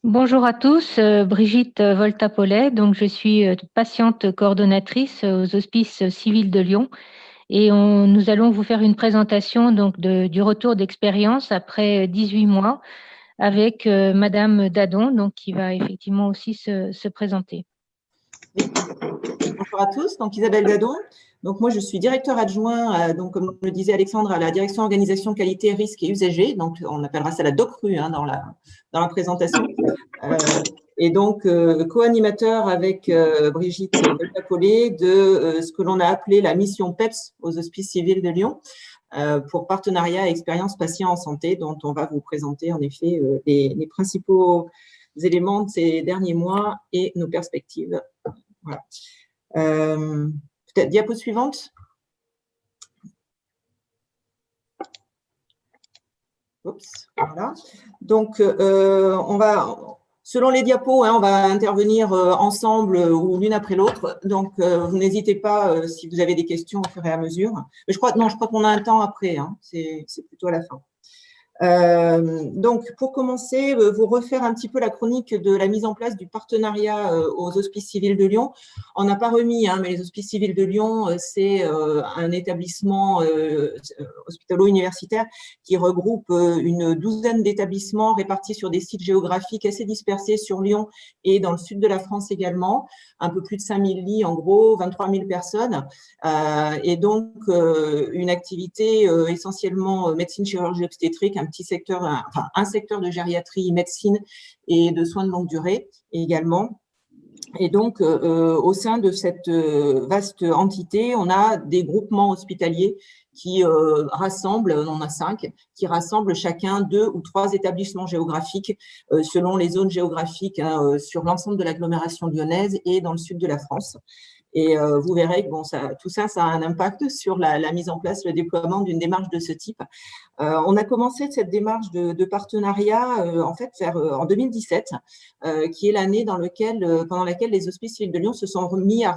Bonjour à tous, Brigitte Volta-Paulet. Donc, je suis patiente coordonnatrice aux Hospices civils de Lyon et nous allons vous faire une présentation donc du retour d'expérience après 18 mois avec Madame Dadon, donc qui va effectivement aussi se présenter. Bonjour à tous, donc Isabelle Dadon. Donc moi je suis directeur adjoint, donc comme le disait Alexandre, à la direction organisation qualité risques et usagers. Donc on appellera ça la DOCRU dans la présentation. Et donc co-animateur avec Brigitte Volta-Paulet de ce que l'on a appelé la mission PEPS aux Hospices civils de Lyon pour partenariat et expérience patient en santé, dont on va vous présenter en effet les principaux éléments de ces derniers mois et nos perspectives. Voilà. Peut-être diapo suivante. Oups, voilà. Donc, on va, selon les diapos, on va intervenir ensemble ou l'une après l'autre. Donc, vous n'hésitez pas si vous avez des questions au fur et à mesure. Mais je crois qu'on a un temps après. C'est plutôt à la fin. Donc, pour commencer, vous refaire un petit peu la chronique de la mise en place du partenariat aux Hospices civils de Lyon. On n'a pas remis, mais les Hospices civils de Lyon, c'est un établissement hospitalo-universitaire qui regroupe une douzaine d'établissements répartis sur des sites géographiques assez dispersés sur Lyon et dans le sud de la France également. Un peu plus de 5000 lits, en gros, 23 000 personnes. Et donc, une activité essentiellement médecine, chirurgie obstétrique, un secteur de gériatrie, médecine et de soins de longue durée également. Et donc, au sein de cette vaste entité, on a des groupements hospitaliers qui rassemblent, on en a 5, qui rassemblent chacun 2 ou 3 établissements géographiques selon les zones géographiques sur l'ensemble de l'agglomération lyonnaise et dans le sud de la France. Et vous verrez que tout ça a un impact sur la mise en place, le déploiement d'une démarche de ce type. On a commencé cette démarche de partenariat en fait en 2017, qui est l'année pendant laquelle les Hospices civils de Lyon se sont mis à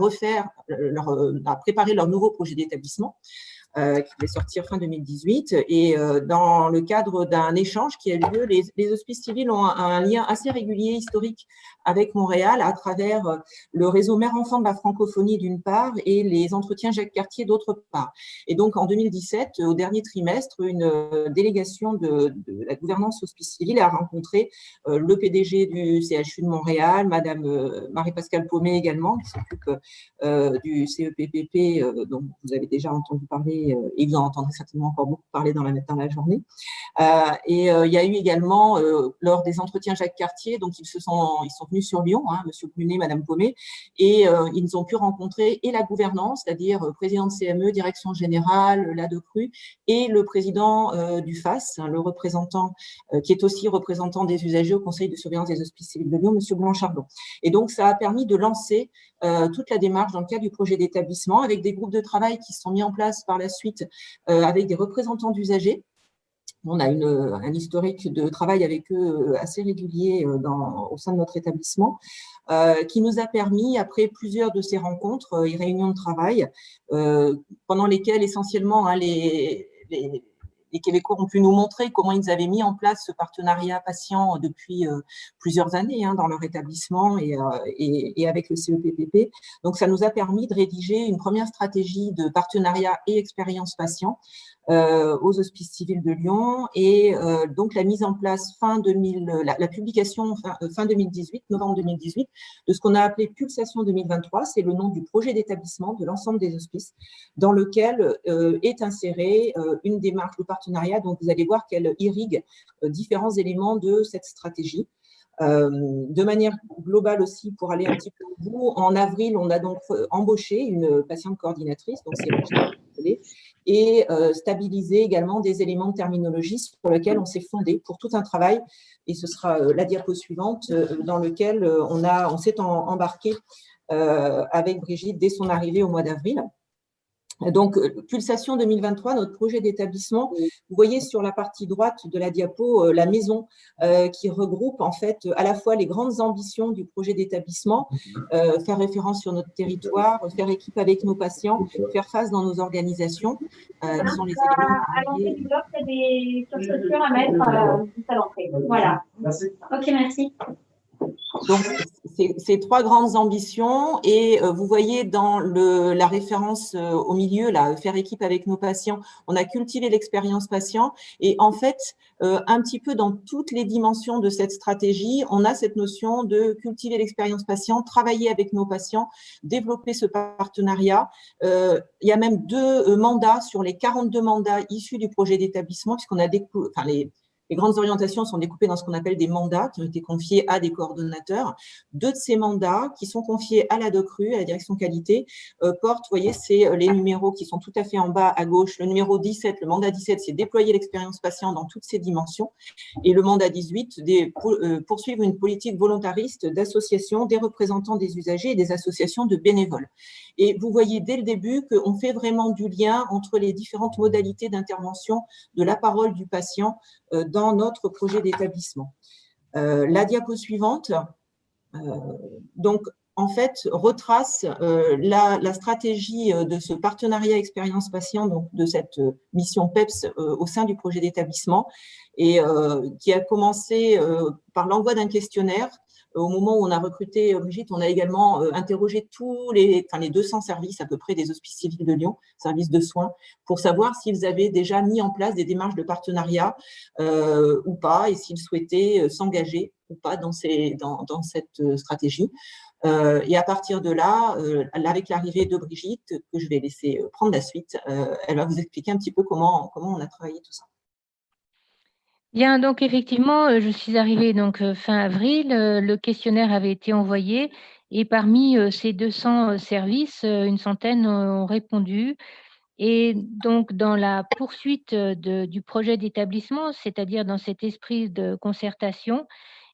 préparer leur nouveau projet d'établissement. Qui devait sortir fin 2018. Et dans le cadre d'un échange qui a eu lieu, les hospices civils ont un lien assez régulier, historique, avec Montréal, à travers le réseau Mère-Enfant de la francophonie d'une part et les entretiens Jacques Cartier d'autre part. Et donc, en 2017, au dernier trimestre, une délégation de la gouvernance hospice civil a rencontré le PDG du CHU de Montréal, Madame Marie-Pascale Paumet également, qui s'occupe du CEPPP, dont vous avez déjà entendu parler et vous en entendrez certainement encore beaucoup parler dans la journée. Il y a eu également, lors des entretiens Jacques Cartier, donc ils sont venus sur Lyon, Monsieur Brunet, Madame Paumet, et ils ont pu rencontrer et la gouvernance, c'est-à-dire président de CME, direction générale, la DOCRU, et le président du FAS, le représentant, qui est aussi représentant des usagers au Conseil de surveillance des Hospices civils de Lyon, Monsieur Blanchardon. Et donc, ça a permis de lancer toute la démarche dans le cadre du projet d'établissement avec des groupes de travail qui se sont mis en place par la suite avec des représentants d'usagers. On a un historique de travail avec eux assez régulier au sein de notre établissement, qui nous a permis, après plusieurs de ces rencontres et réunions de travail, pendant lesquelles essentiellement les Québécois ont pu nous montrer comment ils avaient mis en place ce partenariat patient depuis plusieurs années dans leur établissement et avec le CEPPP. Donc, ça nous a permis de rédiger une première stratégie de partenariat et expérience patient aux Hospices civils de Lyon et donc la mise en place la publication fin 2018, novembre 2018, de ce qu'on a appelé Pulsation 2023, c'est le nom du projet d'établissement de l'ensemble des hospices, dans lequel est insérée une démarche de partenariat, donc vous allez voir qu'elle irrigue différents éléments de cette stratégie. De manière globale aussi, pour aller un petit peu au bout, en avril, on a donc embauché une patiente coordinatrice, donc c'est et stabiliser également des éléments de terminologie sur lesquels on s'est fondé pour tout un travail, et ce sera la diapo suivante, dans lequel on s'est embarqué avec Brigitte dès son arrivée au mois d'avril. Donc, Pulsation 2023, notre projet d'établissement, vous voyez sur la partie droite de la diapo la maison qui regroupe en fait à la fois les grandes ambitions du projet d'établissement, faire référence sur notre territoire, faire équipe avec nos patients, faire face dans nos organisations, qui sont les éléments que À vous l'entrée voyez. du bloc, il y a des chaussures à mettre juste à l'entrée. Voilà. Ok, merci. Donc, ces trois grandes ambitions et vous voyez dans la référence au milieu, là, faire équipe avec nos patients, on a cultivé l'expérience patient et en fait, un petit peu dans toutes les dimensions de cette stratégie, on a cette notion de cultiver l'expérience patient, travailler avec nos patients, développer ce partenariat. Il y a même 2 mandats sur les 42 mandats issus du projet d'établissement puisqu'on a les grandes orientations sont découpées dans ce qu'on appelle des mandats qui ont été confiés à des coordonnateurs. 2 de ces mandats qui sont confiés à la DOCRU, à la direction qualité, portent, vous voyez, c'est les numéros qui sont tout à fait en bas à gauche. Le numéro 17, le mandat 17, c'est déployer l'expérience patient dans toutes ses dimensions. Et le mandat 18, poursuivre une politique volontariste d'association des représentants des usagers et des associations de bénévoles. Et vous voyez dès le début qu'on fait vraiment du lien entre les différentes modalités d'intervention de la parole du patient dans notre projet d'établissement. La diapo suivante, donc, en fait, retrace la stratégie de ce partenariat expérience patient, donc de cette mission PEPS au sein du projet d'établissement, et qui a commencé par l'envoi d'un questionnaire. Au moment où on a recruté Brigitte, on a également interrogé les 200 services à peu près des hospices civils de Lyon, services de soins, pour savoir s'ils avaient déjà mis en place des démarches de partenariat ou pas, et s'ils souhaitaient s'engager ou pas dans cette stratégie. Et à partir de là, avec l'arrivée de Brigitte, que je vais laisser prendre la suite, elle va vous expliquer un petit peu comment on a travaillé tout ça. Bien, donc effectivement, je suis arrivée donc fin avril. Le questionnaire avait été envoyé et parmi ces 200 services, une centaine ont répondu. Et donc, dans la poursuite du projet d'établissement, c'est-à-dire dans cet esprit de concertation,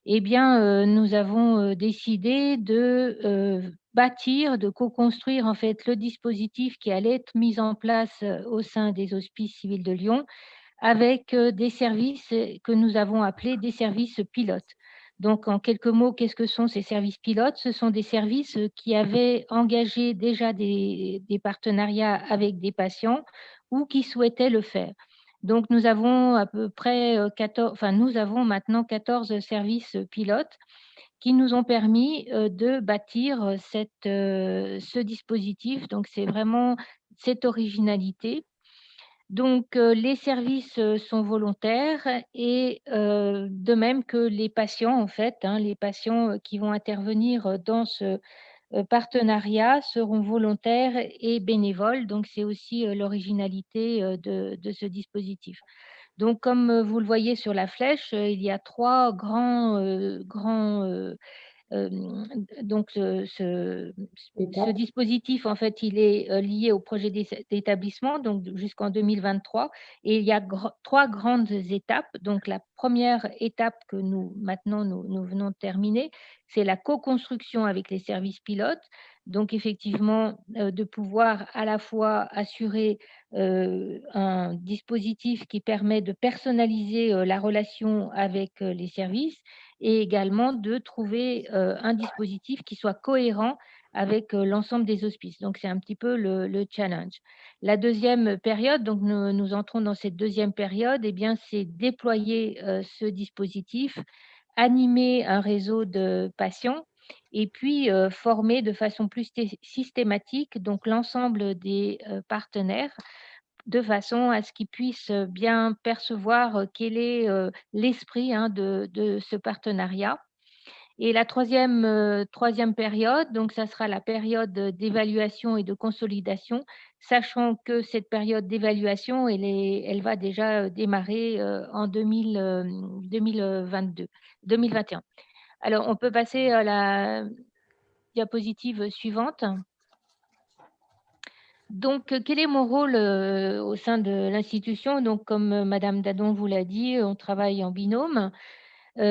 eh bien, nous avons décidé de bâtir, de co-construire en fait le dispositif qui allait être mis en place au sein des Hospices civils de Lyon avec des services que nous avons appelés des services pilotes. Donc, en quelques mots, qu'est-ce que sont ces services pilotes? Ce sont des services qui avaient engagé déjà des partenariats avec des patients ou qui souhaitaient le faire. Donc, nous avons à peu près 14, enfin, nous avons maintenant 14 services pilotes qui nous ont permis de bâtir ce dispositif. Donc, c'est vraiment cette originalité. Donc, les services, sont volontaires et de même que les patients, en fait, hein, les patients, qui vont intervenir, dans ce, partenariat seront volontaires et bénévoles. Donc c'est aussi, l'originalité, de ce dispositif. Donc comme, vous le voyez sur la flèche, il y a 3 grands, donc ce dispositif, en fait, il est lié au projet d'établissement, donc jusqu'en 2023. Et il y a 3 grandes étapes. Donc la première étape que nous venons de terminer, c'est la co-construction avec les services pilotes. Donc effectivement, de pouvoir à la fois assurer un dispositif qui permet de personnaliser la relation avec les services et également de trouver un dispositif qui soit cohérent avec l'ensemble des hospices. Donc, c'est un petit peu le challenge. La deuxième période, donc nous entrons dans cette deuxième période, eh bien, c'est déployer ce dispositif, animer un réseau de patients et puis former de façon plus systématique donc l'ensemble des partenaires de façon à ce qu'ils puissent bien percevoir quel est l'esprit hein, de ce partenariat. Et la troisième période, donc ça sera la période d'évaluation et de consolidation, sachant que cette période d'évaluation, elle va déjà démarrer en 2021. Alors, on peut passer à la diapositive suivante. Donc, quel est mon rôle au sein de l'institution? Donc, comme Madame Dadon vous l'a dit, on travaille en binôme.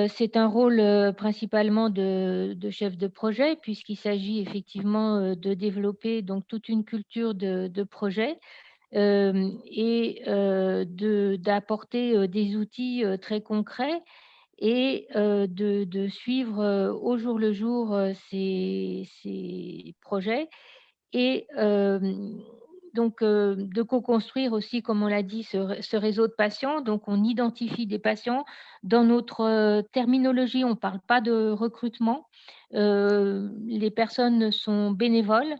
C'est un rôle principalement de chef de projet, puisqu'il s'agit effectivement de développer donc toute une culture de projet et d'apporter des outils très concrets et de suivre au jour le jour ces projets et donc de co-construire aussi, comme on l'a dit, ce réseau de patients. Donc, on identifie des patients. Dans notre terminologie, on ne parle pas de recrutement. Les personnes sont bénévoles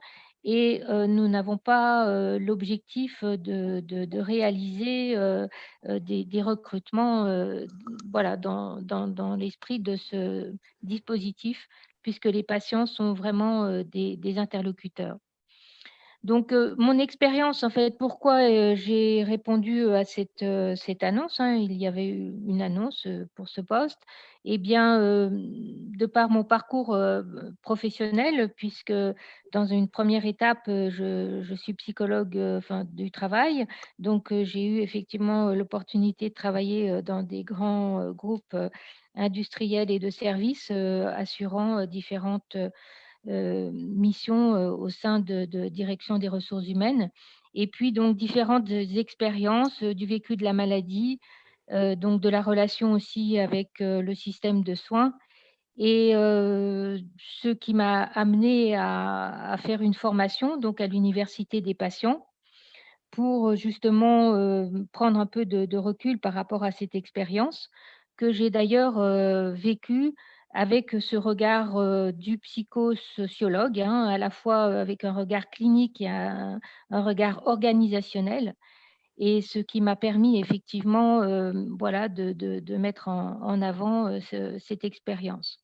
et nous n'avons pas l'objectif de réaliser des recrutements voilà, dans l'esprit de ce dispositif, puisque les patients sont vraiment des interlocuteurs. Donc, mon expérience, en fait, pourquoi j'ai répondu à cette annonce, hein, il y avait eu une annonce pour ce poste, eh bien, de par mon parcours professionnel, puisque dans une première étape, je suis psychologue enfin, du travail, donc j'ai eu effectivement l'opportunité de travailler dans des grands groupes industriels et de services assurant différentes mission au sein de direction des ressources humaines. Et puis, donc, différentes expériences du vécu de la maladie, donc de la relation aussi avec le système de soins. Et ce qui m'a amené à faire une formation donc à l'université des patients pour justement prendre un peu de recul par rapport à cette expérience que j'ai d'ailleurs vécue avec ce regard du psychosociologue, hein, à la fois avec un regard clinique et un regard organisationnel, et ce qui m'a permis effectivement voilà, de mettre en avant cette expérience.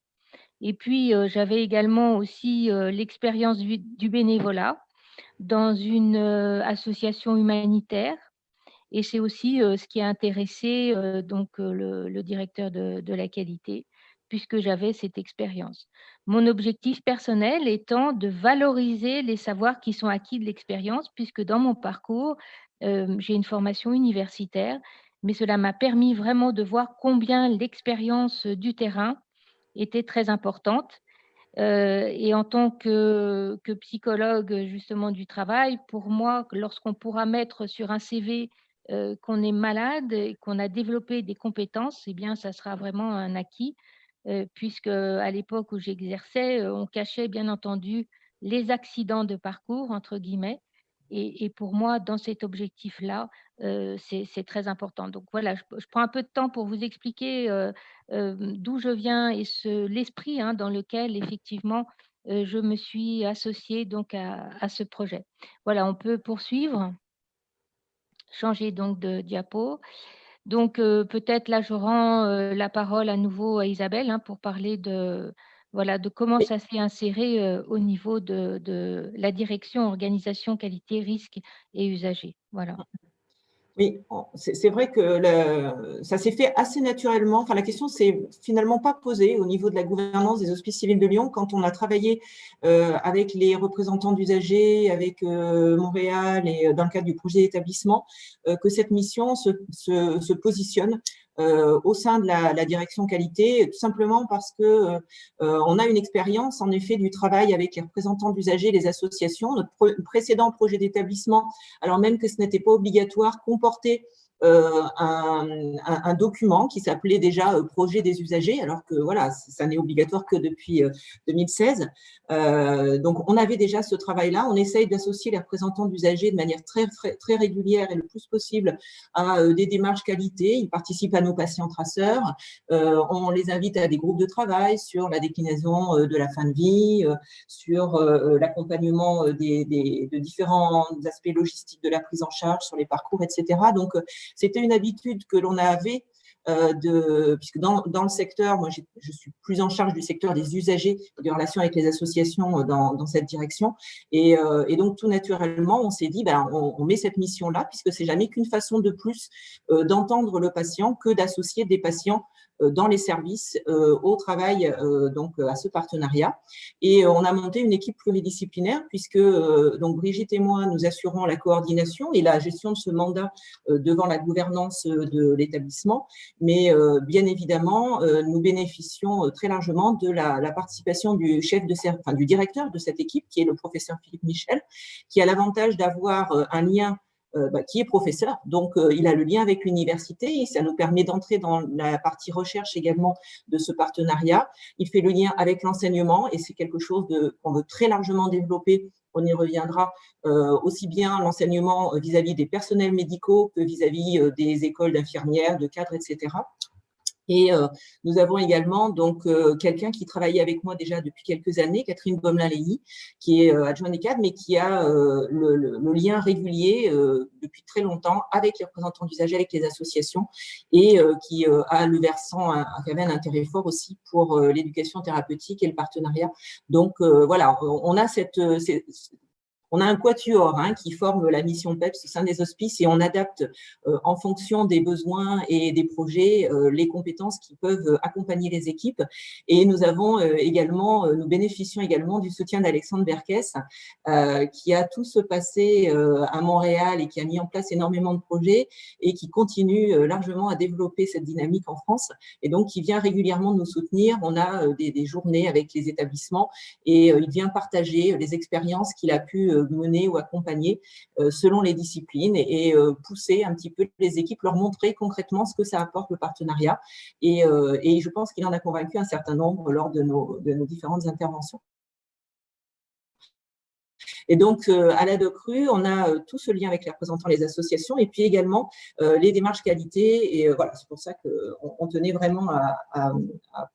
Et puis, j'avais également aussi l'expérience du bénévolat dans une association humanitaire, et c'est aussi ce qui a intéressé donc le directeur de la qualité, puisque j'avais cette expérience. Mon objectif personnel étant de valoriser les savoirs qui sont acquis de l'expérience, puisque dans mon parcours, j'ai une formation universitaire, mais cela m'a permis vraiment de voir combien l'expérience du terrain était très importante. Et en tant que psychologue justement du travail, pour moi, lorsqu'on pourra mettre sur un CV qu'on est malade et qu'on a développé des compétences, eh bien, ça sera vraiment un acquis, puisque à l'époque où j'exerçais, on cachait bien entendu les accidents de parcours, entre guillemets. Et pour moi, dans cet objectif-là, c'est très important. Donc voilà, je prends un peu de temps pour vous expliquer d'où je viens et l'esprit hein, dans lequel effectivement je me suis associée donc à ce projet. Voilà, on peut poursuivre, changer donc de diapo. Donc peut-être là, je rends la parole à nouveau à Isabelle hein, pour parler voilà, de comment ça s'est inséré au niveau de la direction organisation, qualité, risque et usagers. Voilà. Oui, c'est vrai que ça s'est fait assez naturellement. Enfin, la question s'est finalement pas posée au niveau de la gouvernance des Hospices civils de Lyon quand on a travaillé avec les représentants d'usagers, avec Montréal et dans le cadre du projet d'établissement, que cette mission se positionne au sein de la direction qualité, tout simplement parce que on a une expérience en effet du travail avec les représentants d'usagers, les associations. Notre précédent projet d'établissement, alors même que ce n'était pas obligatoire, comportait un document qui s'appelait déjà projet des usagers, alors que voilà, ça n'est obligatoire que depuis 2016. Donc, on avait déjà ce travail-là. On essaye d'associer les représentants d'usagers de manière très régulière et le plus possible à des démarches qualité. Ils participent à nos patients traceurs. On les invite à des groupes de travail sur la déclinaison de la fin de vie, sur l'accompagnement de différents aspects logistiques de la prise en charge sur les parcours, etc. Donc, c'était une habitude que l'on avait puisque dans le secteur, moi je suis plus en charge du secteur des usagers, des relations avec les associations dans cette direction, et donc tout naturellement on s'est dit on met cette mission là puisque c'est jamais qu'une façon de plus d'entendre le patient que d'associer des patients dans les services au travail donc à ce partenariat. Et on a monté une équipe pluridisciplinaire puisque donc Brigitte et moi, nous assurons la coordination et la gestion de ce mandat devant la gouvernance de l'établissement. Mais bien évidemment, nous bénéficions très largement de la participation du du directeur de cette équipe, qui est le professeur Philippe Michel, qui a l'avantage d'avoir un lien qui est professeur, donc il a le lien avec l'université et ça nous permet d'entrer dans la partie recherche également de ce partenariat. Il fait le lien avec l'enseignement et c'est quelque chose qu'on veut très largement développer. On y reviendra, aussi bien l'enseignement vis-à-vis des personnels médicaux que vis-à-vis des écoles d'infirmières, de cadres, etc. Et nous avons également donc quelqu'un qui travaillait avec moi déjà depuis quelques années, Catherine Bomelin-Léhy, qui est adjointe des cadres, mais qui a le lien régulier depuis très longtemps avec les représentants d'usagers, avec les associations, et qui a le versant, qui avait un intérêt fort aussi pour l'éducation thérapeutique et le partenariat. Donc voilà, on a on a un quatuor qui forme la mission PEPS au sein des hospices et on adapte en fonction des besoins et des projets les compétences qui peuvent accompagner les équipes. Et nous avons nous bénéficions également du soutien d'Alexandre Berkès qui a tout se passé à Montréal et qui a mis en place énormément de projets et qui continue largement à développer cette dynamique en France et donc qui vient régulièrement nous soutenir. On a des journées avec les établissements et il vient partager les expériences qu'il a pu mener ou accompagner selon les disciplines et pousser un petit peu les équipes, leur montrer concrètement ce que ça apporte le partenariat. Et je pense qu'il en a convaincu un certain nombre lors de nos différentes interventions. Et donc, à la DocRU, on a tout ce lien avec les représentants des associations et puis également les démarches qualité. Et voilà, c'est pour ça qu'on tenait vraiment à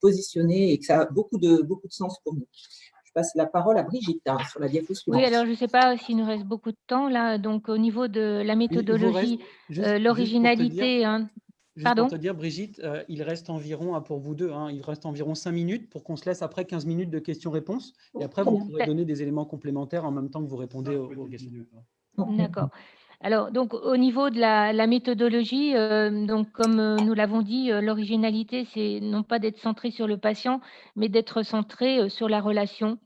positionner et que ça a beaucoup de sens pour nous. Je passe la parole à Brigitte sur la diapo suivante. Oui, alors je ne sais pas s'il nous reste beaucoup de temps là. Donc, au niveau de la méthodologie, l'originalité… Juste pour te dire, Brigitte, il reste environ, pour vous deux, il reste environ 5 minutes pour qu'on se laisse après 15 minutes de questions-réponses. Et après, vous pourrez donner des éléments complémentaires en même temps que vous répondez aux questions. D'accord. Alors, donc, au niveau de la méthodologie, donc, comme nous l'avons dit, l'originalité, c'est non pas d'être centré sur le patient, mais d'être centré sur la relation.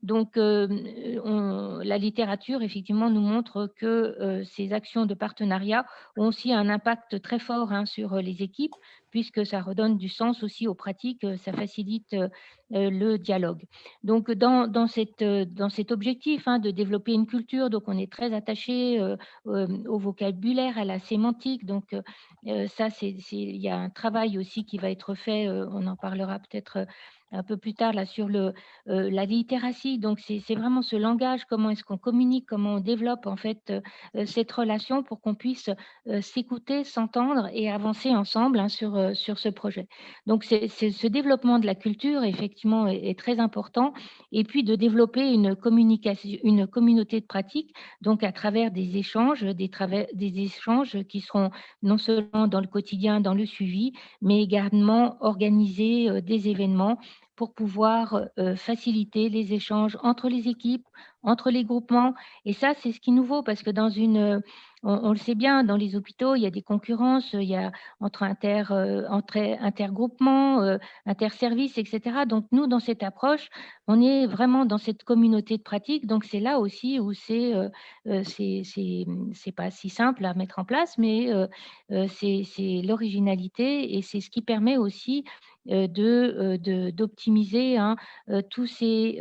Donc, la littérature, effectivement, nous montre que ces actions de partenariat ont aussi un impact très fort sur les équipes, puisque ça redonne du sens aussi aux pratiques, ça facilite le dialogue. Donc, dans cet objectif de développer une culture, donc on est très attaché au vocabulaire, à la sémantique. Donc, ça, il y a un travail aussi qui va être fait, on en parlera peut-être un peu plus tard là sur la littératie. Donc, c'est vraiment ce langage, comment est-ce qu'on communique, comment on développe en fait cette relation pour qu'on puisse s'écouter, s'entendre et avancer ensemble sur ce projet. Donc, c'est ce développement de la culture, effectivement, est très important. Et puis, de développer une communauté de pratique, donc à travers des échanges, des échanges qui seront non seulement dans le quotidien, dans le suivi, mais également organiser des événements pour pouvoir faciliter les échanges entre les équipes, entre les groupements. Et ça, c'est ce qui nous vaut, parce que on le sait bien, dans les hôpitaux, il y a des concurrences, il y a entre intergroupements, interservices, etc. Donc, nous, dans cette approche, on est vraiment dans cette communauté de pratique. Donc, c'est là aussi où c'est pas si simple à mettre en place, mais c'est l'originalité et c'est ce qui permet aussi d'optimiser tous ces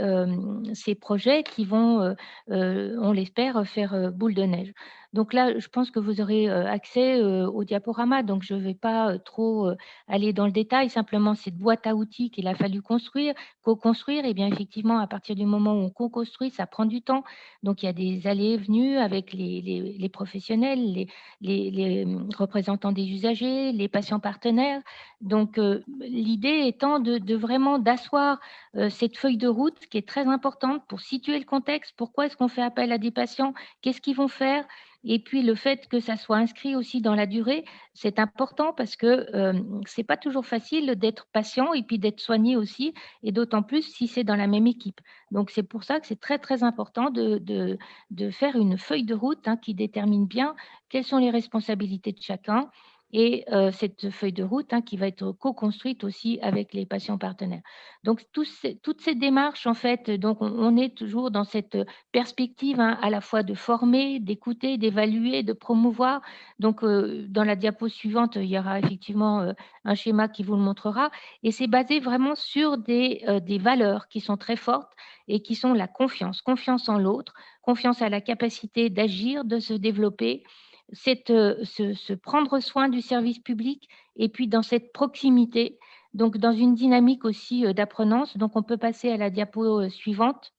projets qui vont, on l'espère, faire boule de neige. Donc là, je pense que vous aurez accès au diaporama, donc je ne vais pas trop aller dans le détail. Simplement, cette boîte à outils qu'il a fallu co-construire, et bien effectivement, à partir du moment où on co-construit, ça prend du temps. Donc, il y a des allées et venues avec les professionnels, les représentants des usagers, les patients partenaires. Donc, l'idée étant de vraiment d'asseoir cette feuille de route qui est très importante pour situer le contexte. Pourquoi est-ce qu'on fait appel à des patients? Qu'est-ce qu'ils vont faire? Et puis, le fait que ça soit inscrit aussi dans la durée, c'est important parce que ce n'est pas toujours facile d'être patient et puis d'être soigné aussi, et d'autant plus si c'est dans la même équipe. Donc, c'est pour ça que c'est très, très important de faire une feuille de route qui détermine bien quelles sont les responsabilités de chacun et cette feuille de route qui va être co-construite aussi avec les patients partenaires. Donc, toutes ces démarches, en fait, donc on est toujours dans cette perspective à la fois de former, d'écouter, d'évaluer, de promouvoir. Donc, dans la diapo suivante, il y aura effectivement un schéma qui vous le montrera. Et c'est basé vraiment sur des valeurs qui sont très fortes et qui sont la confiance. Confiance en l'autre, confiance à la capacité d'agir, de se développer, se prendre soin du service public et puis dans cette proximité, donc dans une dynamique aussi d'apprenance. Donc, on peut passer à la diapo suivante.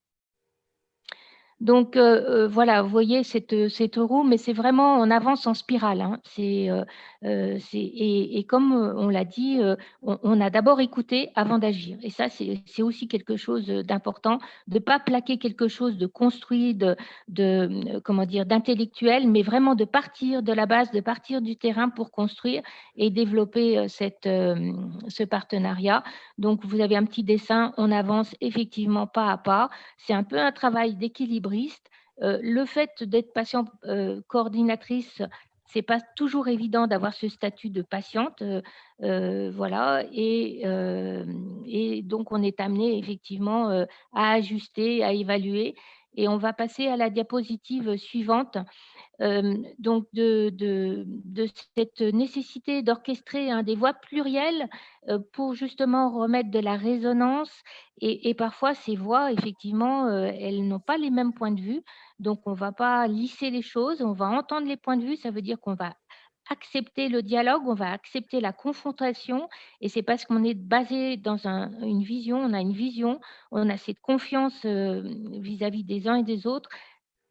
Donc, voilà, vous voyez cette roue, mais c'est vraiment, on avance en spirale. Et comme on l'a dit, on a d'abord écouté avant d'agir. Et ça, c'est aussi quelque chose d'important, de ne pas plaquer quelque chose de construit, comment dire, d'intellectuel, mais vraiment de partir de la base, de partir du terrain pour construire et développer ce partenariat. Donc, vous avez un petit dessin, on avance effectivement pas à pas. C'est un peu un travail d'équilibriste. Le fait d'être patiente coordinatrice, c'est pas toujours évident d'avoir ce statut de patiente, voilà. Et donc, on est amené effectivement à ajuster, à évaluer. Et on va passer à la diapositive suivante. Donc de cette nécessité d'orchestrer des voix plurielles pour justement remettre de la résonance. Et parfois, ces voix, effectivement, elles n'ont pas les mêmes points de vue. Donc, on ne va pas lisser les choses, on va entendre les points de vue. Ça veut dire qu'on va accepter le dialogue, on va accepter la confrontation. Et c'est parce qu'on est basé dans une vision, on a une vision, on a cette confiance vis-à-vis des uns et des autres.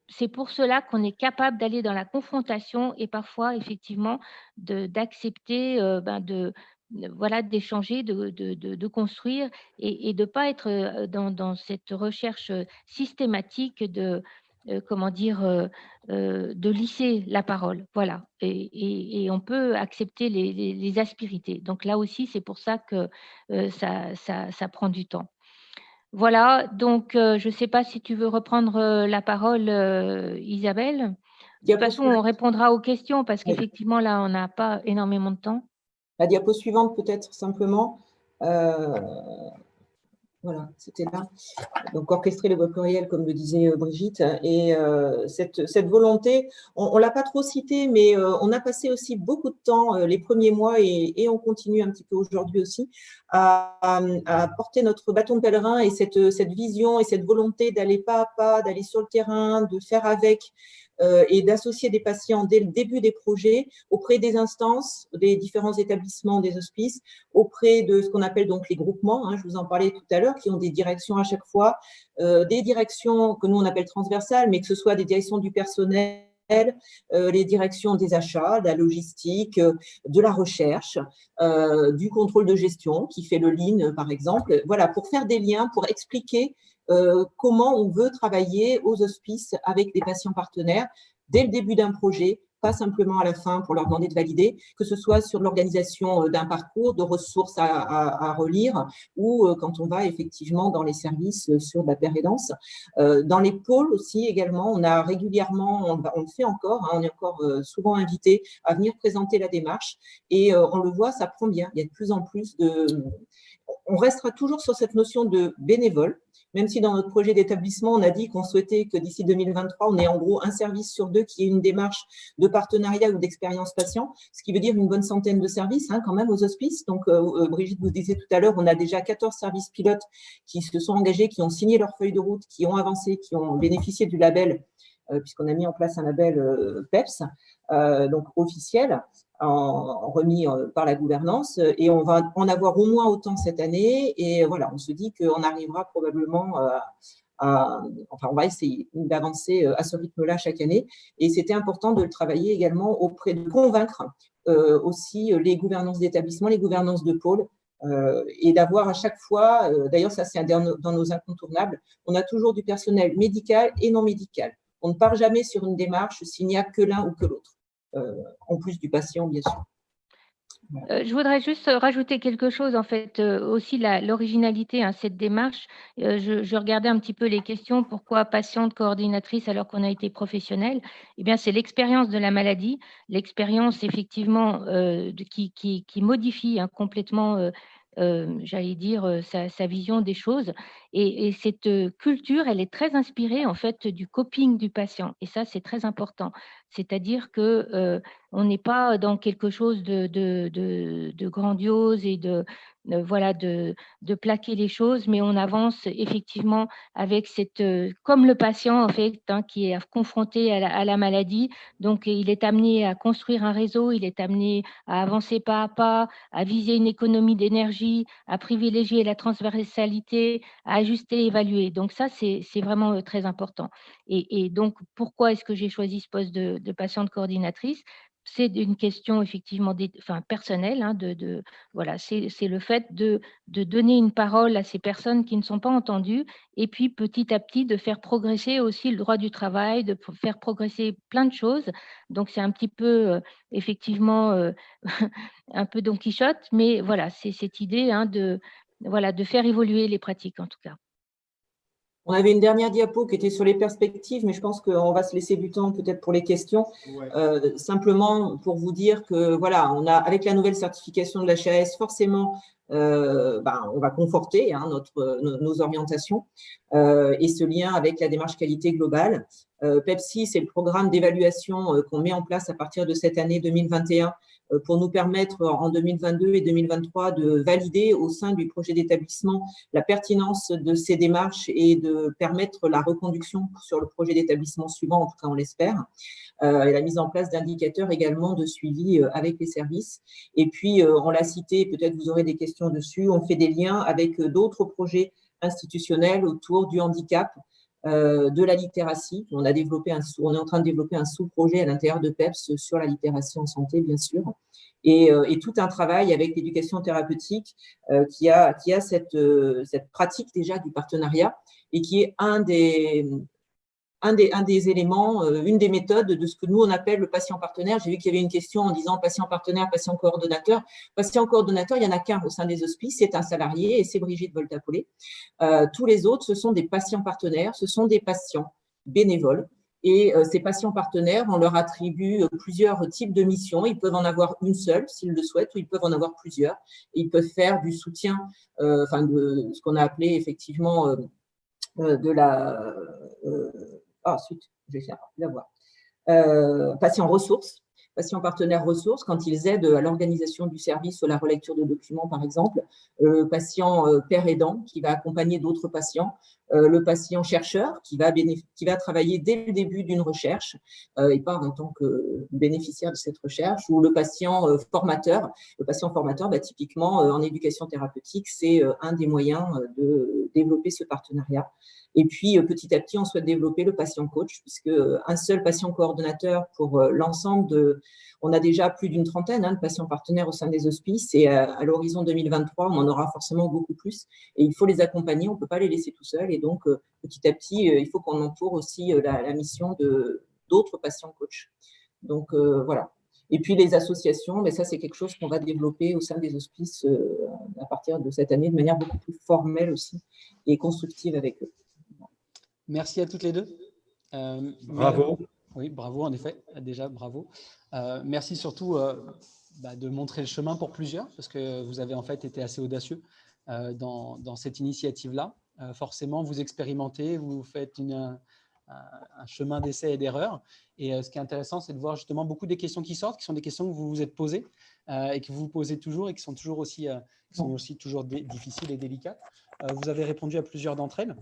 C'est pour cela qu'on est capable d'aller dans la confrontation et parfois, effectivement, d'accepter, voilà, d'échanger, de construire et de ne pas être dans cette recherche systématique comment dire, de lisser la parole. Voilà. Et on peut accepter les aspérités. Donc là aussi, c'est pour ça que ça prend du temps. Voilà, donc je ne sais pas si tu veux reprendre la parole, Isabelle. De toute façon, on répondra aux questions parce qu'effectivement, là, on n'a pas énormément de temps. La diapo suivante, peut-être simplement. Voilà, c'était là. Donc, orchestrer le voix pluriel, comme le disait Brigitte. Et cette volonté, on ne l'a pas trop citée, mais on a passé aussi beaucoup de temps les premiers mois et on continue un petit peu aujourd'hui aussi à porter notre bâton de pèlerin et cette vision et cette volonté d'aller pas à pas, d'aller sur le terrain, de faire avec et d'associer des patients dès le début des projets auprès des instances, des différents établissements, des hospices, auprès de ce qu'on appelle donc les groupements, je vous en parlais tout à l'heure, qui ont des directions à chaque fois, des directions que nous on appelle transversales, mais que ce soit des directions du personnel, les directions des achats, de la logistique, de la recherche, du contrôle de gestion qui fait le Lean par exemple, voilà, pour faire des liens, pour expliquer comment on veut travailler aux hospices avec des patients partenaires dès le début d'un projet, pas simplement à la fin pour leur demander de valider, que ce soit sur l'organisation d'un parcours, de ressources à relire ou quand on va effectivement dans les services sur de la pérédance. Dans les pôles aussi également, on a régulièrement, on le fait encore, on est encore souvent invité à venir présenter la démarche et on le voit, ça prend bien. Il y a de plus en plus on restera toujours sur cette notion de bénévole, même si dans notre projet d'établissement, on a dit qu'on souhaitait que d'ici 2023, on ait en gros un service sur 2 qui ait une démarche de partenariat ou d'expérience patient, ce qui veut dire une bonne centaine de services quand même aux hospices. Donc, Brigitte vous disait tout à l'heure, on a déjà 14 services pilotes qui se sont engagés, qui ont signé leur feuille de route, qui ont avancé, qui ont bénéficié du label, puisqu'on a mis en place un label PEPS, donc officiel, remis par la gouvernance, et on va en avoir au moins autant cette année. Et voilà, on se dit qu'on arrivera probablement enfin, on va essayer d'avancer à ce rythme-là chaque année. Et c'était important de le travailler également auprès de convaincre aussi les gouvernances d'établissement, les gouvernances de pôle, et d'avoir à chaque fois, d'ailleurs ça c'est dans nos incontournables, on a toujours du personnel médical et non médical. On ne part jamais sur une démarche s'il n'y a que l'un ou que l'autre, en plus du patient bien sûr. Je voudrais juste rajouter quelque chose, en fait, aussi l'originalité, hein, cette démarche. Je regardais un petit peu les questions, pourquoi patiente coordinatrice alors qu'on a été professionnel? Eh bien, c'est l'expérience de la maladie, l'expérience effectivement qui modifie hein, complètement, j'allais dire, sa vision des choses. Et cette culture, elle est très inspirée en fait du coping du patient. Et ça, c'est très important. C'est-à-dire que on n'est pas dans quelque chose de grandiose et voilà, de plaquer les choses, mais on avance effectivement avec cette, comme le patient en fait, hein, qui est confronté à la maladie. Donc, il est amené à construire un réseau, il est amené à avancer pas à pas, à viser une économie d'énergie, à privilégier la transversalité, à ajuster, évaluer. Donc, ça, c'est vraiment très important. Et donc, pourquoi est-ce que j'ai choisi ce poste de patiente coordinatrice? C'est une question effectivement personnelle. Hein, voilà, c'est le fait de donner une parole à ces personnes qui ne sont pas entendues et puis petit à petit de faire progresser aussi le droit du travail, de faire progresser plein de choses. Donc, c'est un petit peu effectivement un peu Don Quichotte, mais voilà, c'est cette idée hein, voilà, de faire évoluer les pratiques en tout cas. On avait une dernière diapo qui était sur les perspectives, mais je pense qu'on va se laisser du temps peut-être pour les questions. Ouais. Simplement pour vous dire que voilà, on a avec la nouvelle certification de l'HAS, forcément, on va conforter hein, nos orientations et ce lien avec la démarche qualité globale. PEPSI, c'est le programme d'évaluation qu'on met en place à partir de cette année 2021 pour nous permettre en 2022 et 2023 de valider au sein du projet d'établissement la pertinence de ces démarches et de permettre la reconduction sur le projet d'établissement suivant, en tout cas on l'espère, et la mise en place d'indicateurs également de suivi avec les services. Et puis, on l'a cité, peut-être vous aurez des questions dessus, on fait des liens avec d'autres projets institutionnels autour du handicap, de la littératie. On est en train de développer un sous-projet à l'intérieur de PEPS sur la littératie en santé, bien sûr. Et tout un travail avec l'éducation thérapeutique qui a cette pratique déjà du partenariat et qui est un des éléments, une des méthodes de ce que nous, on appelle le patient partenaire. J'ai vu qu'il y avait une question en disant patient partenaire, patient coordonnateur. Patient coordonnateur, il n'y en a qu'un au sein des hospices, c'est un salarié et c'est Brigitte Volta-Pollet. Tous les autres, ce sont des patients partenaires, ce sont des patients bénévoles. Et ces patients partenaires, on leur attribue plusieurs types de missions. Ils peuvent en avoir une seule s'ils le souhaitent ou ils peuvent en avoir plusieurs. Et ils peuvent faire du soutien, de ce qu'on a appelé effectivement de la… ensuite, je vais la voir. Patients ressources, patients partenaires ressources, quand ils aident à l'organisation du service ou la relecture de documents, par exemple. Le patient père aidant qui va accompagner d'autres patients. Le patient chercheur qui va travailler dès le début d'une recherche et pas en tant que bénéficiaire de cette recherche. Ou le patient formateur. Le patient formateur, typiquement, en éducation thérapeutique, c'est un des moyens de développer ce partenariat. Et puis, petit à petit, on souhaite développer le patient coach, puisque un seul patient coordonnateur pour l'ensemble de… On a déjà plus d'une trentaine de patients partenaires au sein des hospices et à l'horizon 2023, on en aura forcément beaucoup plus. Et il faut les accompagner, on ne peut pas les laisser tout seuls. Et donc, petit à petit, il faut qu'on entoure aussi la mission d'autres patients coachs. Donc, voilà. Et puis, les associations, mais ça, c'est quelque chose qu'on va développer au sein des hospices à partir de cette année de manière beaucoup plus formelle aussi et constructive avec eux. Merci à toutes les deux. Bravo. Oui, bravo, en effet. Déjà, bravo. Merci surtout de montrer le chemin pour plusieurs, parce que vous avez en fait été assez audacieux dans cette initiative-là. Forcément, vous expérimentez, vous faites un chemin d'essai et d'erreur. Et ce qui est intéressant, c'est de voir justement beaucoup des questions qui sortent, qui sont des questions que vous vous êtes posées et que vous vous posez toujours et qui sont toujours aussi, toujours difficiles et délicates. Vous avez répondu à plusieurs d'entre elles.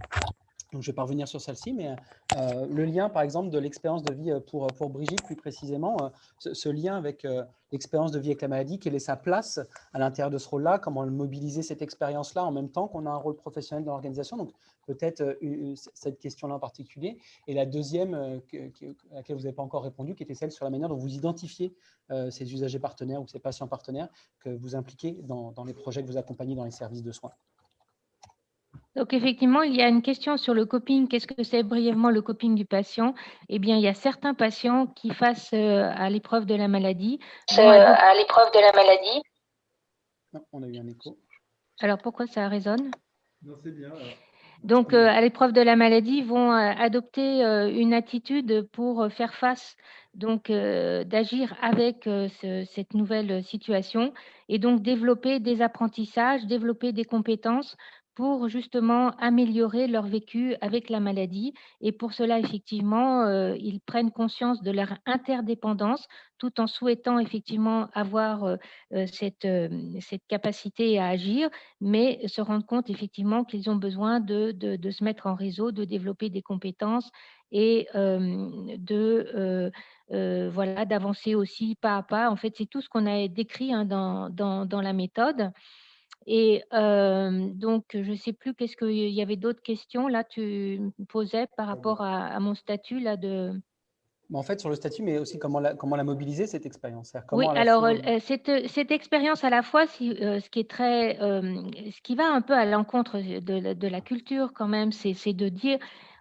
Donc, je vais pas revenir sur celle-ci, mais le lien, par exemple, de l'expérience de vie pour Brigitte, plus précisément, ce lien avec l'expérience de vie avec la maladie, quelle est sa place à l'intérieur de ce rôle-là, comment mobiliser cette expérience-là en même temps qu'on a un rôle professionnel dans l'organisation. Donc, peut-être cette question-là en particulier. Et la deuxième, à laquelle vous n'avez pas encore répondu, qui était celle sur la manière dont vous identifiez ces usagers partenaires ou ces patients partenaires que vous impliquez dans les projets que vous accompagnez dans les services de soins. Donc, effectivement, il y a une question sur le coping. Qu'est-ce que c'est brièvement le coping du patient? Eh bien, il y a certains patients qui, face à l'épreuve de la maladie, Non, on a eu un écho. Alors, pourquoi ça résonne? Non, c'est bien. Alors. Donc, à l'épreuve de la maladie, vont adopter une attitude pour faire face, donc d'agir avec cette nouvelle situation et donc développer des apprentissages, développer des compétences pour justement améliorer leur vécu avec la maladie. Et pour cela, effectivement, ils prennent conscience de leur interdépendance tout en souhaitant effectivement avoir cette capacité à agir, mais se rendre compte effectivement qu'ils ont besoin de se mettre en réseau, de développer des compétences et voilà, d'avancer aussi pas à pas. En fait, c'est tout ce qu'on a décrit hein, dans la méthode. Et donc, je ne sais plus, qu'est-ce qu'il y avait d'autres questions là, tu me posais par rapport à mon statut là de… En fait, sur le statut, mais aussi comment la mobiliser, cette expérience. Oui, Comment alors cette expérience à la fois, ce qui est très, ce qui va un peu à l'encontre de la culture quand même, c'est de dire,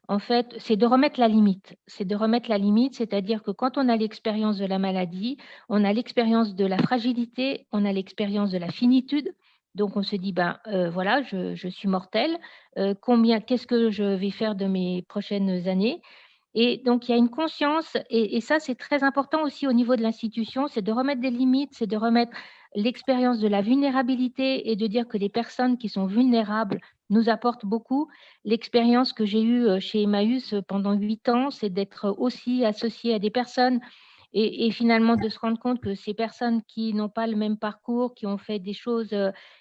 en fait, c'est de remettre la limite. C'est de remettre la limite, c'est-à-dire que quand on a l'expérience de la maladie, on a l'expérience de la fragilité, on a l'expérience de la finitude. Donc on se dit, ben voilà, je suis mortelle. Qu'est-ce que je vais faire de mes prochaines années? Et donc, il y a une conscience, et ça, c'est très important aussi au niveau de l'institution, c'est de remettre des limites, c'est de remettre l'expérience de la vulnérabilité et de dire que les personnes qui sont vulnérables nous apportent beaucoup. L'expérience que j'ai eue chez Emmaüs pendant 8 ans, c'est d'être aussi associée à des personnes et finalement de se rendre compte que ces personnes qui n'ont pas le même parcours, qui ont fait des choses,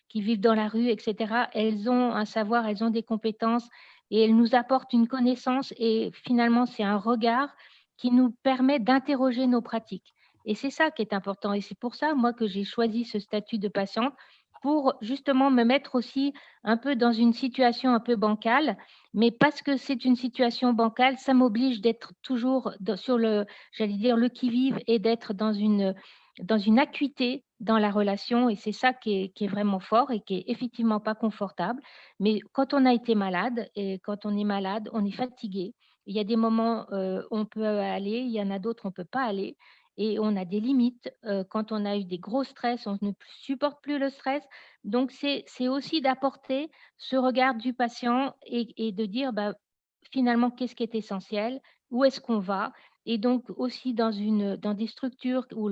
qui vivent dans la rue, etc., elles ont un savoir, elles ont des compétences et elles nous apportent une connaissance et finalement, c'est un regard qui nous permet d'interroger nos pratiques. Et c'est ça qui est important. Et c'est pour ça, moi, que j'ai choisi ce statut de patiente pour justement me mettre aussi un peu dans une situation un peu bancale, mais parce que c'est une situation bancale, ça m'oblige d'être toujours sur le, j'allais dire, le qui-vive et d'être dans une acuité dans la relation. Et c'est ça qui est vraiment fort et qui est effectivement pas confortable. Mais quand on a été malade, et quand on est malade, on est fatigué. Il y a des moments où on peut aller, il y en a d'autres où on ne peut pas aller. Et on a des limites. Quand on a eu des gros stress, on ne supporte plus le stress. Donc, c'est aussi d'apporter ce regard du patient et de dire, bah, finalement, qu'est-ce qui est essentiel? Où est-ce qu'on va? Et donc, aussi dans des structures où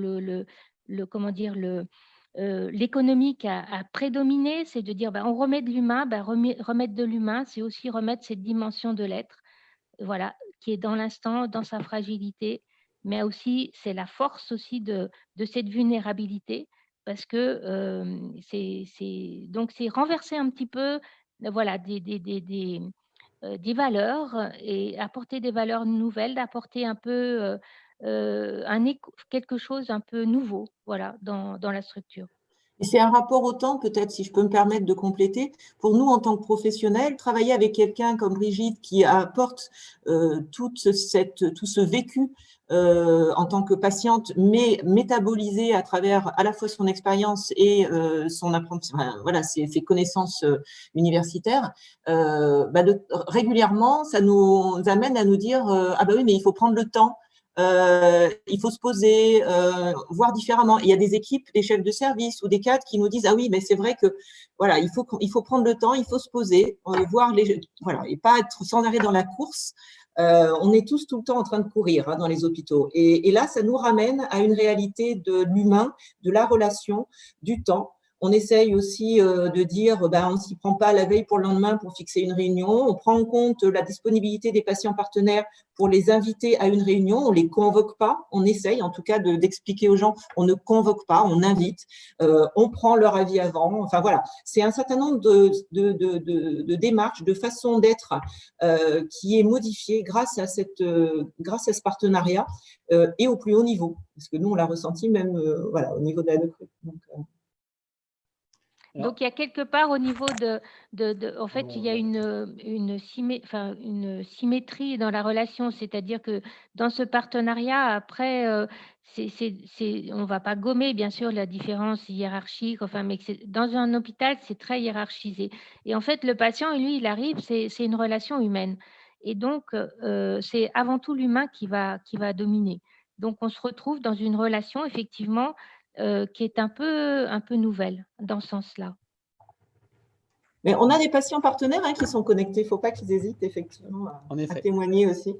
comment dire, l'économique a prédominé, c'est de dire, bah, on remet de l'humain. Bah, remettre de l'humain, c'est aussi remettre cette dimension de l'être, voilà, qui est dans l'instant, dans sa fragilité, mais aussi c'est la force aussi de cette vulnérabilité, parce que donc c'est renverser un petit peu, voilà, des valeurs et apporter des valeurs nouvelles, d'apporter un peu quelque chose un peu nouveau, voilà, dans la structure. Et c'est un rapport au temps, peut-être, si je peux me permettre de compléter. Pour nous, en tant que professionnels, travailler avec quelqu'un comme Brigitte qui apporte tout ce vécu en tant que patiente, mais métabolisé à travers à la fois son expérience et son apprentissage, voilà, ses connaissances universitaires, régulièrement, ça nous amène à nous dire ah bah oui, mais il faut prendre le temps. Il faut se poser, voir différemment. Il y a des équipes, des chefs de service ou des cadres qui nous disent ah oui, mais c'est vrai que voilà, il faut prendre le temps, il faut se poser, voir voilà, et pas être sans arrêt dans la course. On est tous tout le temps en train de courir hein, dans les hôpitaux. Et là, ça nous ramène à une réalité de l'humain, de la relation, du temps. On essaye aussi de dire, on ne s'y prend pas la veille pour le lendemain pour fixer une réunion. On prend en compte la disponibilité des patients partenaires pour les inviter à une réunion. On ne les convoque pas. On essaye en tout cas d'expliquer aux gens, on ne convoque pas, on invite. On prend leur avis avant. Enfin voilà, c'est un certain nombre de démarches, de façons d'être qui est modifiée grâce à ce partenariat et au plus haut niveau. Parce que nous, on l'a ressenti même voilà, au niveau de la NECRU. Donc, il y a quelque part au niveau en fait, il y a une symétrie dans la relation, c'est-à-dire que dans ce partenariat, après, on ne va pas gommer, bien sûr, la différence hiérarchique, enfin, mais dans un hôpital, c'est très hiérarchisé. Et en fait, le patient, lui, il arrive, c'est une relation humaine. Et donc, c'est avant tout l'humain qui va dominer. Donc, on se retrouve dans une relation, effectivement, qui est un peu nouvelle dans ce sens-là. Mais on a des patients partenaires qui sont connectés. Il ne faut pas qu'ils hésitent effectivement à témoigner aussi.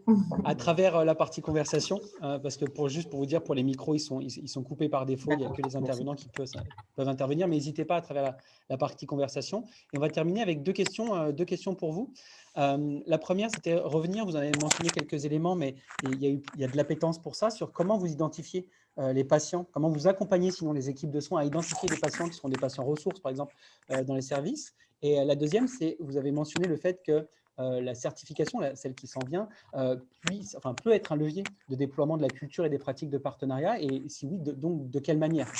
À travers la partie conversation, parce que juste pour vous dire, pour les micros, ils sont coupés par défaut. Il n'y a que les intervenants qui peuvent intervenir, mais n'hésitez pas à travers la partie conversation. Et on va terminer avec deux questions pour vous. La première, c'était revenir, vous en avez mentionné quelques éléments, mais il y a de l'appétence pour ça, sur comment vous identifiez les patients, comment vous accompagnez sinon les équipes de soins à identifier les patients qui seront des patients ressources, par exemple, dans les services. Et la deuxième, c'est, vous avez mentionné le fait que la certification, celle qui s'en vient, peut être un levier de déploiement de la culture et des pratiques de partenariat. Et si oui, donc de quelle manière?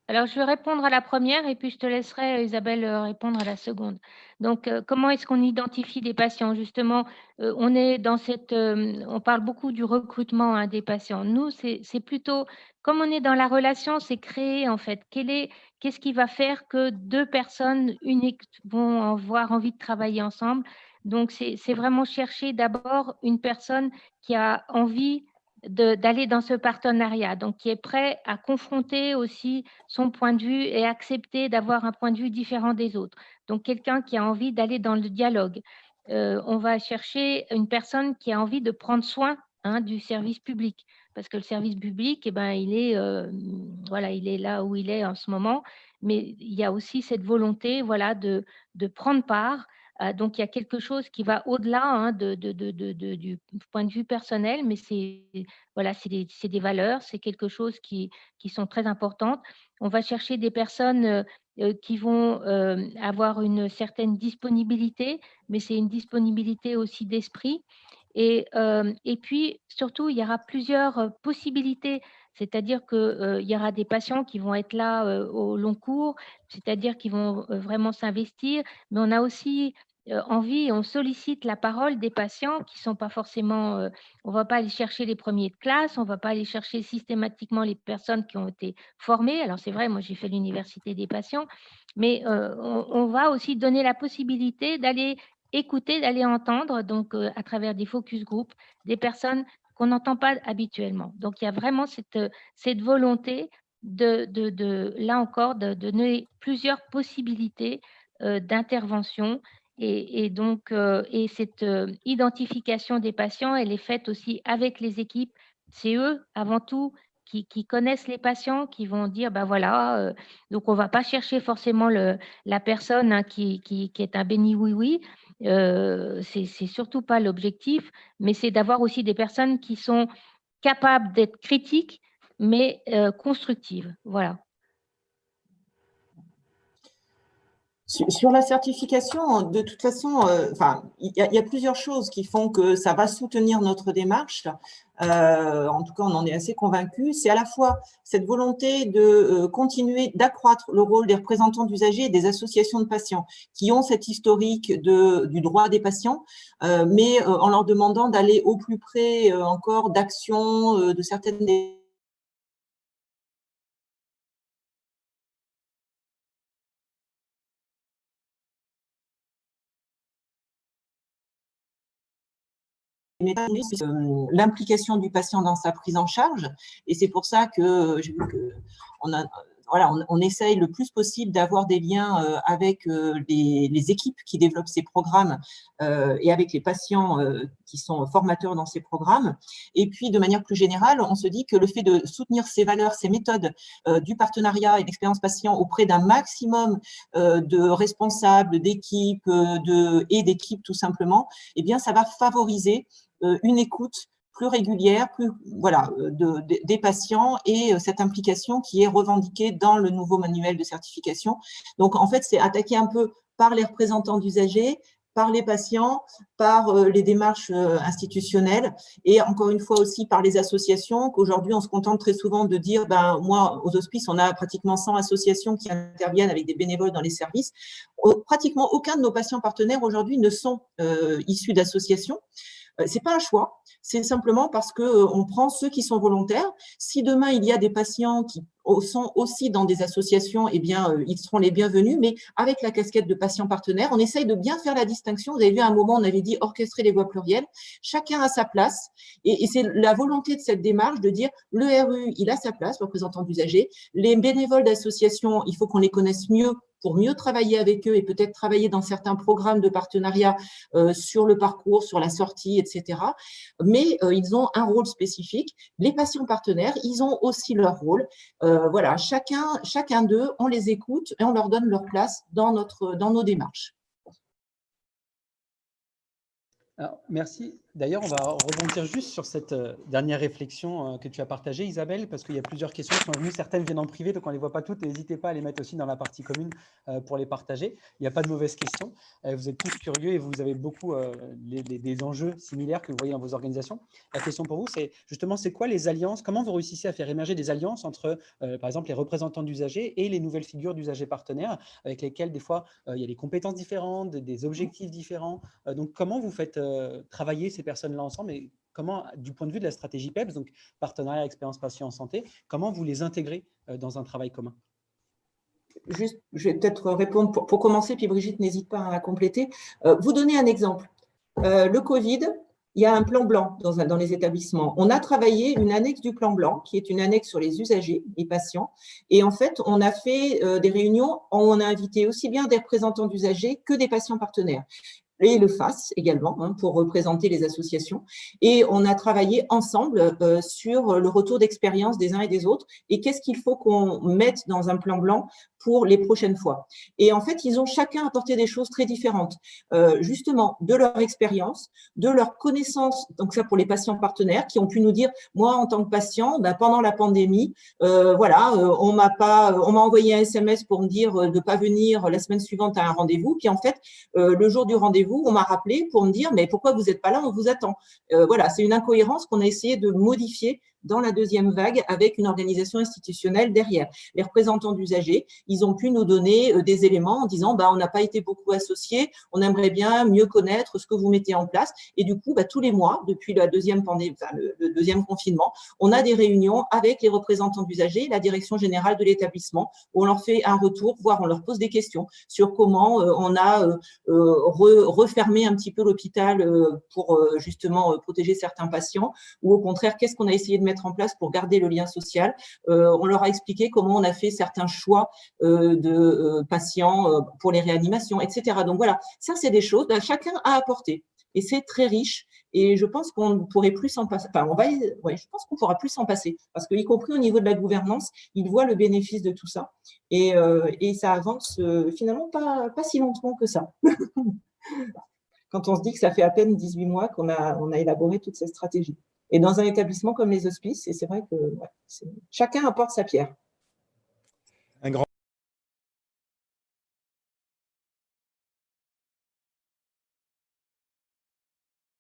Alors, je vais répondre à la première et puis je te laisserai, Isabelle, répondre à la seconde. Donc, comment est-ce qu'on identifie des patients? Justement, on est dans on parle beaucoup du recrutement des patients. Nous, c'est plutôt, comme on est dans la relation, c'est créer en fait. Qu'est-ce qui va faire que deux personnes uniques vont avoir envie de travailler ensemble? Donc, c'est vraiment chercher d'abord une personne qui a envie d'aller dans ce partenariat, donc qui est prêt à confronter aussi son point de vue et accepter d'avoir un point de vue différent des autres. Donc, quelqu'un qui a envie d'aller dans le dialogue. On va chercher une personne qui a envie de prendre soin du service public, parce que le service public, il est là où il est en ce moment, mais il y a aussi cette volonté de prendre part. Donc, il y a quelque chose qui va au-delà du point de vue personnel, mais c'est des valeurs, c'est quelque chose qui sont très importantes. On va chercher des personnes qui vont avoir une certaine disponibilité, mais c'est une disponibilité aussi d'esprit. Et puis, surtout, il y aura plusieurs possibilités, c'est-à-dire qu'il y aura des patients qui vont être là au long cours, c'est-à-dire qui vont vraiment s'investir, mais on a aussi envie, on sollicite la parole des patients qui ne sont pas forcément, on ne va pas aller chercher les premiers de classe, on ne va pas aller chercher systématiquement les personnes qui ont été formées. Alors c'est vrai, moi j'ai fait l'université des patients, mais on va aussi donner la possibilité d'aller écouter, d'aller entendre, donc à travers des focus group, des personnes qu'on n'entend pas habituellement. Donc il y a vraiment cette volonté là encore, de donner plusieurs possibilités d'intervention. Et donc, cette identification des patients, elle est faite aussi avec les équipes. C'est eux, avant tout, qui connaissent les patients, qui vont dire, ben voilà, donc on ne va pas chercher forcément la personne qui est un béni oui-oui. C'est surtout pas l'objectif, mais c'est d'avoir aussi des personnes qui sont capables d'être critiques, mais constructives. Voilà. Sur la certification, de toute façon, il y a plusieurs choses qui font que ça va soutenir notre démarche. En tout cas, on en est assez convaincus. C'est à la fois cette volonté de continuer d'accroître le rôle des représentants d'usagers et des associations de patients qui ont cet historique du droit des patients, mais en leur demandant d'aller au plus près encore d'actions de certaines l'implication du patient dans sa prise en charge. Et c'est pour ça que j'ai vu on essaye le plus possible d'avoir des liens avec les équipes qui développent ces programmes et avec les patients qui sont formateurs dans ces programmes. Et puis, de manière plus générale, on se dit que le fait de soutenir ces valeurs, ces méthodes du partenariat et d'expérience patient auprès d'un maximum de responsables, d'équipes et d'équipes tout simplement, eh bien, ça va favoriser une écoute plus régulière, des patients et cette implication qui est revendiquée dans le nouveau manuel de certification. Donc, en fait, c'est attaqué un peu par les représentants d'usagers, par les patients, par les démarches institutionnelles et encore une fois aussi par les associations, qu'aujourd'hui, on se contente très souvent de dire, moi, aux hospices, on a pratiquement 100 associations qui interviennent avec des bénévoles dans les services. Pratiquement aucun de nos patients partenaires aujourd'hui ne sont issus d'associations. C'est pas un choix, c'est simplement parce qu'on prend ceux qui sont volontaires. Si demain, il y a des patients qui sont aussi dans des associations, eh bien, ils seront les bienvenus, mais avec la casquette de patient partenaire, on essaye de bien faire la distinction. Vous avez vu, à un moment, on avait dit orchestrer les voix plurielles. Chacun a sa place, et c'est la volonté de cette démarche de dire le RU, il a sa place, représentant d'usagers. Les bénévoles d'associations, il faut qu'on les connaisse mieux pour mieux travailler avec eux et peut-être travailler dans certains programmes de partenariat sur le parcours, sur la sortie, etc. Mais ils ont un rôle spécifique. Les patients partenaires, ils ont aussi leur rôle. Voilà, chacun d'eux, on les écoute et on leur donne leur place dans nos démarches. Alors, merci. D'ailleurs, on va rebondir juste sur cette dernière réflexion que tu as partagée, Isabelle, parce qu'il y a plusieurs questions qui sont venues. Certaines viennent en privé, donc on ne les voit pas toutes. N'hésitez pas à les mettre aussi dans la partie commune pour les partager. Il n'y a pas de mauvaises questions. Vous êtes tous curieux et vous avez beaucoup des enjeux similaires que vous voyez dans vos organisations. La question pour vous, c'est justement, c'est quoi les alliances? Comment vous réussissez à faire émerger des alliances entre, par exemple, les représentants d'usagers et les nouvelles figures d'usagers partenaires, avec lesquels, des fois, il y a des compétences différentes, des objectifs différents. Donc, comment vous faites travailler ces personnes-là ensemble et comment, du point de vue de la stratégie PEPS, donc partenariat expérience patient en santé, comment vous les intégrez dans un travail commun? Juste, je vais peut-être répondre pour commencer, puis Brigitte, n'hésite pas à compléter. Vous donner un exemple. Le Covid, il y a un plan blanc dans les établissements. On a travaillé une annexe du plan blanc, qui est une annexe sur les usagers et patients. Et en fait, on a fait des réunions où on a invité aussi bien des représentants d'usagers que des patients partenaires. Et le FAS également, pour représenter les associations. Et on a travaillé ensemble sur le retour d'expérience des uns et des autres et qu'est-ce qu'il faut qu'on mette dans un plan blanc pour les prochaines fois. Et en fait, ils ont chacun apporté des choses très différentes, justement de leur expérience, de leur connaissance, donc ça pour les patients partenaires qui ont pu nous dire, moi en tant que patient, pendant la pandémie, voilà, on m'a envoyé un SMS pour me dire de ne pas venir la semaine suivante à un rendez-vous, puis en fait, le jour du rendez-vous, on m'a rappelé pour me dire, mais pourquoi vous n'êtes pas là, on vous attend. Voilà, c'est une incohérence qu'on a essayé de modifier dans la deuxième vague avec une organisation institutionnelle derrière. Les représentants d'usagers, ils ont pu nous donner des éléments en disant on n'a pas été beaucoup associés, on aimerait bien mieux connaître ce que vous mettez en place. Et du coup, tous les mois, depuis la deuxième pandémie, le deuxième confinement, on a des réunions avec les représentants d'usagers, la direction générale de l'établissement, où on leur fait un retour, voire on leur pose des questions sur comment on a refermé un petit peu l'hôpital pour justement protéger certains patients, ou au contraire, qu'est-ce qu'on a essayé de mettre en place pour garder le lien social. On leur a expliqué comment on a fait certains choix de patients pour les réanimations, etc. Donc voilà, ça c'est des choses, chacun a apporté et c'est très riche et je pense qu'on ne pourrait plus s'en passer. Enfin, je pense qu'on pourra plus s'en passer parce que, y compris au niveau de la gouvernance, ils voient le bénéfice de tout ça et ça avance finalement pas si lentement que ça. Quand on se dit que ça fait à peine 18 mois qu'on a élaboré toute cette stratégie. Et dans un établissement comme les hospices, et c'est vrai que chacun apporte sa pierre. Un grand